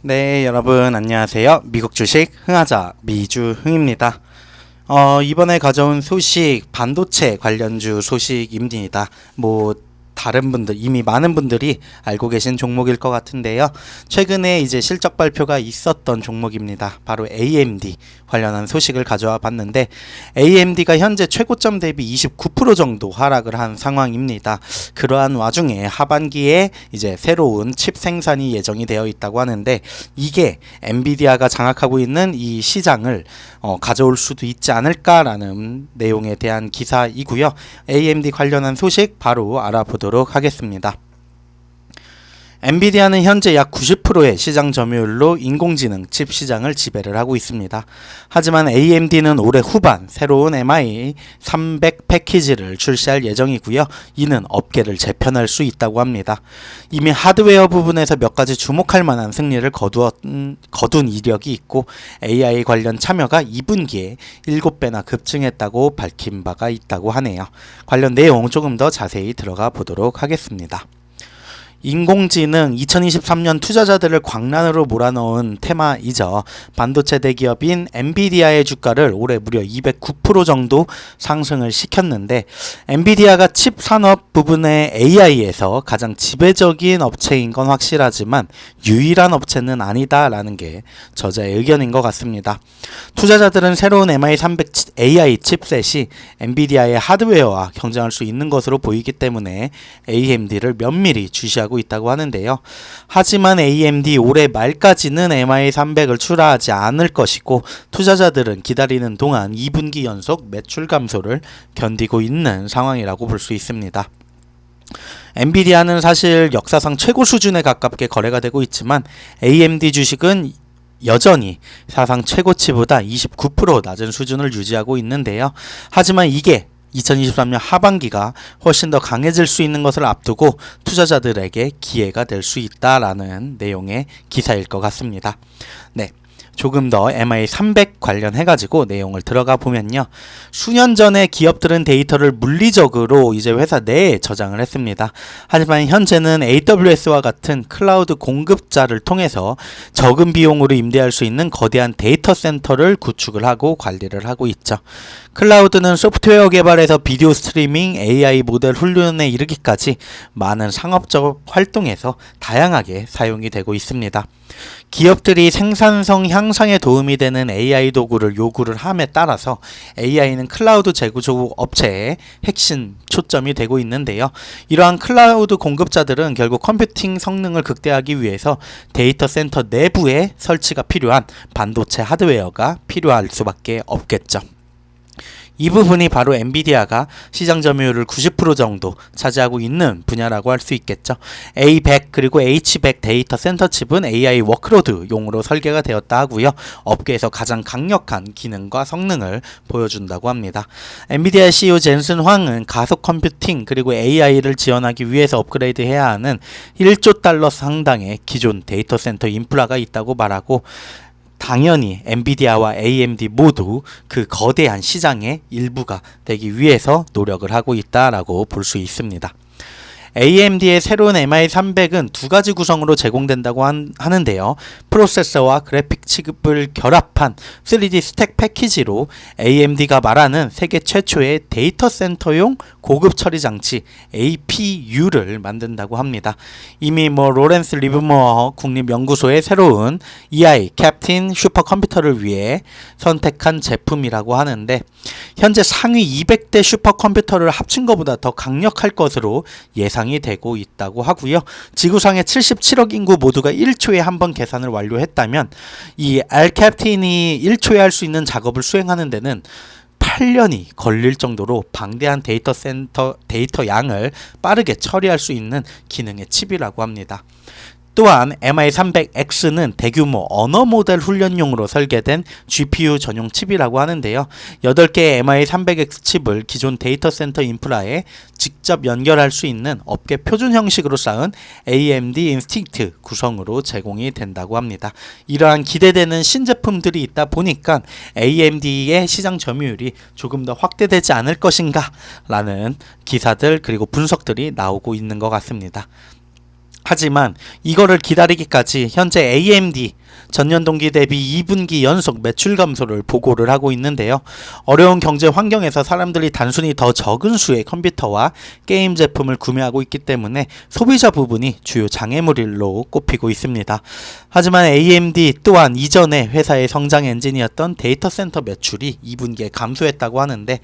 네, 여러분 안녕하세요. 미국 주식 흥하자 미주흥입니다. 이번에 가져온 소식 반도체 관련주 소식입니다. 다른 분들 이미 많은 분들이 알고 계신 종목일 것 같은데요. 최근에 이제 실적 발표가 있었던 종목입니다. 바로 AMD 관련한 소식을 가져와 봤는데 AMD가 현재 최고점 대비 29% 정도 하락을 한 상황입니다. 그러한 와중에 하반기에 이제 새로운 칩 생산이 예정이 되어 있다고 하는데 이게 엔비디아가 장악하고 있는 이 시장을 가져올 수도 있지 않을까라는 내용에 대한 기사이고요. AMD 관련한 소식 바로 알아보도록 하겠습니다. 엔비디아는 현재 약 90%의 시장 점유율로 인공지능 칩 시장을 지배를 하고 있습니다. 하지만 AMD는 올해 후반 새로운 MI300 패키지를 출시할 예정이고요. 이는 업계를 재편할 수 있다고 합니다. 이미 하드웨어 부분에서 몇 가지 주목할 만한 승리를 거둔 이력이 있고 AI 관련 참여가 2분기에 7배나 급증했다고 밝힌 바가 있다고 하네요. 관련 내용 조금 더 자세히 들어가 보도록 하겠습니다. 인공지능 2023년 투자자들을 광란으로 몰아넣은 테마이죠. 반도체 대기업인 엔비디아의 주가를 올해 무려 209% 정도 상승을 시켰는데 엔비디아가 칩 산업 부분의 AI에서 가장 지배적인 업체인 건 확실하지만 유일한 업체는 아니다라는 게 저자의 의견인 것 같습니다. 투자자들은 새로운 MI300 AI 칩셋이 엔비디아의 하드웨어와 경쟁할 수 있는 것으로 보이기 때문에 AMD를 면밀히 주시하고 있다고 하는데요. 하지만 AMD 올해 말까지는 MI300을 출하하지 않을 것이고 투자자들은 기다리는 동안 2분기 연속 매출 감소를 견디고 있는 상황이라고 볼 수 있습니다. 엔비디아는 사실 역사상 최고 수준에 가깝게 거래가 되고 있지만 AMD 주식은 여전히 사상 최고치보다 29% 낮은 수준을 유지하고 있는데요. 하지만 이게 2023년 하반기가 훨씬 더 강해질 수 있는 것을 앞두고 투자자들에게 기회가 될 수 있다라는 내용의 기사일 것 같습니다. 네. 조금 더 MI300 관련해가지고 내용을 들어가 보면요. 수년 전에 기업들은 데이터를 물리적으로 이제 회사 내에 저장을 했습니다. 하지만 현재는 AWS와 같은 클라우드 공급자를 통해서 적은 비용으로 임대할 수 있는 거대한 데이터 센터를 구축을 하고 관리를 하고 있죠. 클라우드는 소프트웨어 개발에서 비디오 스트리밍, AI 모델 훈련에 이르기까지 많은 상업적 활동에서 다양하게 사용이 되고 있습니다. 기업들이 생산성 향상에 도움이 되는 AI 도구를 요구를 함에 따라서 AI는 클라우드 제조 업체의 핵심 초점이 되고 있는데요. 이러한 클라우드 공급자들은 결국 컴퓨팅 성능을 극대화하기 위해서 데이터 센터 내부에 설치가 필요한 반도체 하드웨어가 필요할 수밖에 없겠죠. 이 부분이 바로 엔비디아가 시장 점유율을 90% 정도 차지하고 있는 분야라고 할 수 있겠죠. A100 그리고 H100 데이터 센터 칩은 AI 워크로드용으로 설계가 되었다 하고요. 업계에서 가장 강력한 기능과 성능을 보여준다고 합니다. 엔비디아 CEO 젠슨 황은 가속 컴퓨팅 그리고 AI를 지원하기 위해서 업그레이드해야 하는 1조 달러 상당의 기존 데이터 센터 인프라가 있다고 말하고 당연히 엔비디아와 AMD 모두 그 거대한 시장의 일부가 되기 위해서 노력을 하고 있다라고 볼 수 있습니다. AMD의 새로운 MI300은 두 가지 구성으로 제공된다고 하는데요. 프로세서와 그래픽 칩을 결합한 3D 스택 패키지로 AMD가 말하는 세계 최초의 데이터 센터용 고급 처리 장치 APU를 만든다고 합니다. 이미 로렌스 리버모어 국립연구소의 새로운 EI 캡틴 슈퍼컴퓨터를 위해 선택한 제품이라고 하는데 현재 상위 200대 슈퍼컴퓨터를 합친 것보다 더 강력할 것으로 예상이 되고 있다고 하고요. 지구상의 77억 인구 모두가 1초에 한 번 계산을 완료했다면 이 알캡틴이 1초에 할 수 있는 작업을 수행하는 데는 8년이 걸릴 정도로 방대한 데이터 양을 빠르게 처리할 수 있는 기능의 칩이라고 합니다. 또한 MI300X는 대규모 언어 모델 훈련용으로 설계된 GPU 전용 칩이라고 하는데요. 8개의 MI300X 칩을 기존 데이터 센터 인프라에 직접 연결할 수 있는 업계 표준 형식으로 쌓은 AMD 인스팅트 구성으로 제공이 된다고 합니다. 이러한 기대되는 신제품들이 있다 보니까 AMD의 시장 점유율이 조금 더 확대되지 않을 것인가 라는 기사들 그리고 분석들이 나오고 있는 것 같습니다. 하지만 이거를 기다리기까지 현재 AMD 전년 동기 대비 2분기 연속 매출 감소를 보고를 하고 있는데요. 어려운 경제 환경에서 사람들이 단순히 더 적은 수의 컴퓨터와 게임 제품을 구매하고 있기 때문에 소비자 부분이 주요 장애물로 꼽히고 있습니다. 하지만 AMD 또한 이전에 회사의 성장 엔진이었던 데이터 센터 매출이 2분기에 감소했다고 하는데,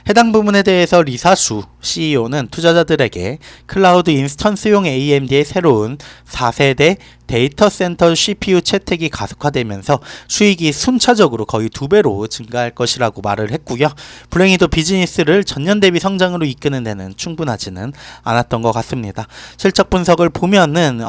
해당 부분에 대해서 리사수 CEO는 투자자들에게 클라우드 인스턴스용 AMD의 새로운 4세대 데이터 센터 CPU 채택이 가속화되면서 수익이 순차적으로 거의 2배로 증가할 것이라고 말을 했고요. 불행히도 비즈니스를 전년 대비 성장으로 이끄는 데는 충분하지는 않았던 것 같습니다. 실적 분석을 보면은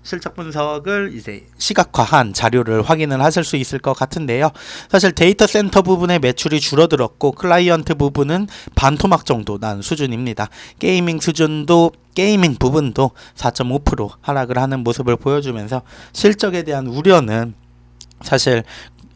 실적 분석을 시각화한 자료를 확인을 하실 수 있을 것 같은데요. 사실 데이터 센터 부분의 매출이 줄어들었고 클라이언트 부분은 반토막 정도 난 수준입니다. 게이밍 부분도 4.5% 하락을 하는 모습을 보여주면서 실적에 대한 우려는 사실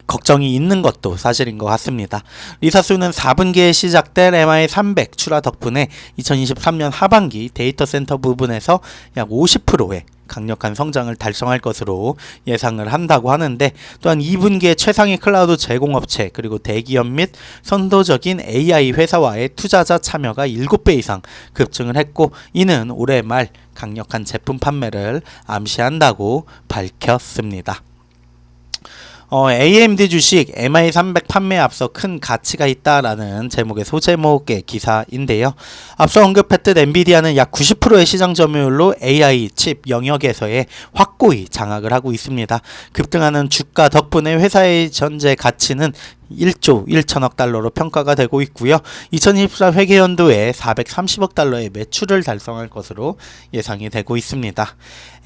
걱정이 있는 것도 사실인 것 같습니다. 리사수는 4분기에 시작된 MI300 출하 덕분에 2023년 하반기 데이터 센터 부분에서 약 50%의 강력한 성장을 달성할 것으로 예상을 한다고 하는데, 또한 2분기에 최상위 클라우드 제공업체 그리고 대기업 및 선도적인 AI 회사와의 투자자 참여가 7배 이상 급증을 했고, 이는 올해 말 강력한 제품 판매를 암시한다고 밝혔습니다. AMD 주식 MI300 판매에 앞서 큰 가치가 있다라는 제목의 소제목의 기사인데요. 앞서 언급했듯 엔비디아는 약 90%의 시장 점유율로 AI 칩 영역에서의 확고히 장악을 하고 있습니다. 급등하는 주가 덕분에 회사의 전체 가치는 1조 1천억 달러로 평가가 되고 있고요. 2024 회계연도에 430억 달러의 매출을 달성할 것으로 예상이 되고 있습니다.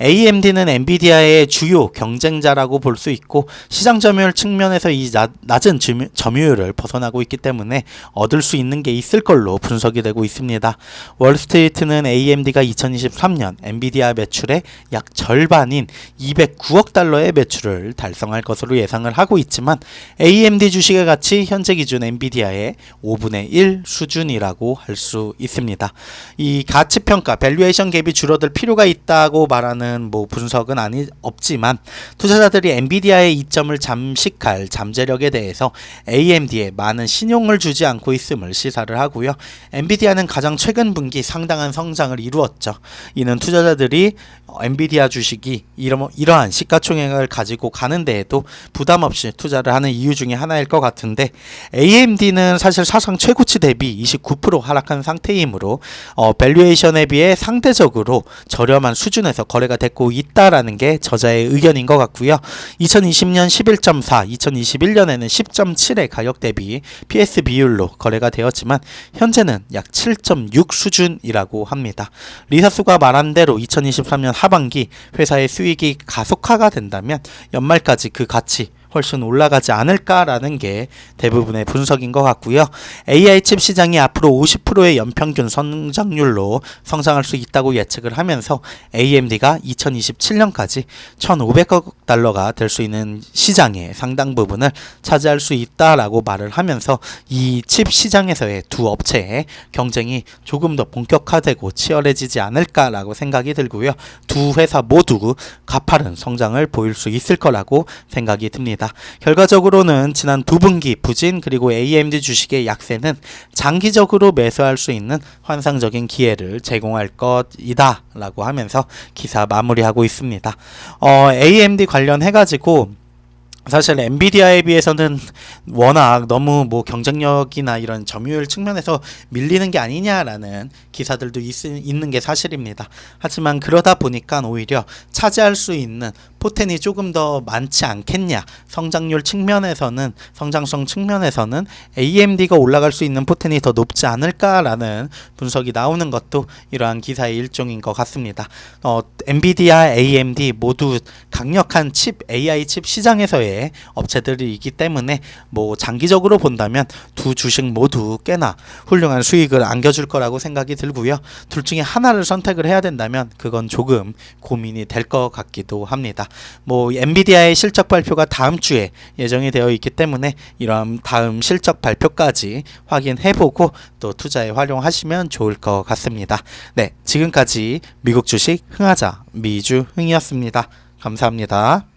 AMD는 엔비디아의 주요 경쟁자라고 볼 수 있고, 시장 점유율 측면에서 이 낮은 점유율을 벗어나고 있기 때문에 얻을 수 있는 게 있을 걸로 분석이 되고 있습니다. 월스트리트는 AMD가 2023년 엔비디아 매출의 약 절반인 209억 달러의 매출을 달성할 것으로 예상을 하고 있지만, AMD 주식의 가치 현재 기준 엔비디아의 5분의 1 수준이라고 할 수 있습니다. 이 가치평가, 밸류에이션 갭이 줄어들 필요가 있다고 말하는 분석은 없지만, 투자자들이 엔비디아의 이점을 잠식할 잠재력에 대해서 AMD에 많은 신용을 주지 않고 있음을 시사를 하고요. 엔비디아는 가장 최근 분기 상당한 성장을 이루었죠. 이는 투자자들이 엔비디아 주식이 이러한 시가총액을 가지고 가는 데에도 부담 없이 투자를 하는 이유 중에 하나일 것 같은데, AMD는 사실 사상 최고치 대비 29% 하락한 상태이므로 밸류에이션에 비해 상대적으로 저렴한 수준에서 거래가 됐고 있다라는 게 저자의 의견인 것 같고요. 2020년 11.4, 2021년에는 10.7의 가격 대비 PS 비율로 거래가 되었지만 현재는 약 7.6 수준이라고 합니다. 리사수가 말한 대로 2023년 하반기 회사의 수익이 가속화가 된다면 연말까지 그 가치 훨씬 올라가지 않을까라는 게 대부분의 분석인 것 같고요. AI 칩 시장이 앞으로 50%의 연평균 성장률로 성장할 수 있다고 예측을 하면서 AMD가 2027년까지 1,500억 달러가 될 수 있는 시장의 상당 부분을 차지할 수 있다라고 말을 하면서, 이 칩 시장에서의 두 업체의 경쟁이 조금 더 본격화되고 치열해지지 않을까라고 생각이 들고요. 두 회사 모두 가파른 성장을 보일 수 있을 거라고 생각이 듭니다. 결과적으로는 지난 2분기 부진 그리고 AMD 주식의 약세는 장기적으로 매수할 수 있는 환상적인 기회를 제공할 것이다 라고 하면서 기사 마무리하고 있습니다. AMD 관련해가지고 사실 엔비디아에 비해서는 워낙 너무 경쟁력이나 이런 점유율 측면에서 밀리는 게 아니냐라는 기사들도 있는 게 사실입니다. 하지만 그러다 보니까 오히려 차지할 수 있는 포텐이 조금 더 많지 않겠냐, 성장률 측면에서는, 성장성 측면에서는 AMD가 올라갈 수 있는 포텐이 더 높지 않을까라는 분석이 나오는 것도 이러한 기사의 일종인 것 같습니다. 엔비디아, AMD 모두 강력한 칩, AI 칩 시장에서의 위주의 업체들이기 때문에 뭐 장기적으로 본다면 두 주식 모두 꽤나 훌륭한 수익을 안겨줄 거라고 생각이 들고요. 둘 중에 하나를 선택을 해야 된다면 그건 조금 고민이 될 것 같기도 합니다. 뭐 엔비디아의 실적 발표가 다음 주에 예정이 되어 있기 때문에 이런 다음 실적 발표까지 확인해보고 또 투자에 활용하시면 좋을 것 같습니다. 네, 지금까지 미국 주식 흥하자 미주흥이었습니다. 감사합니다.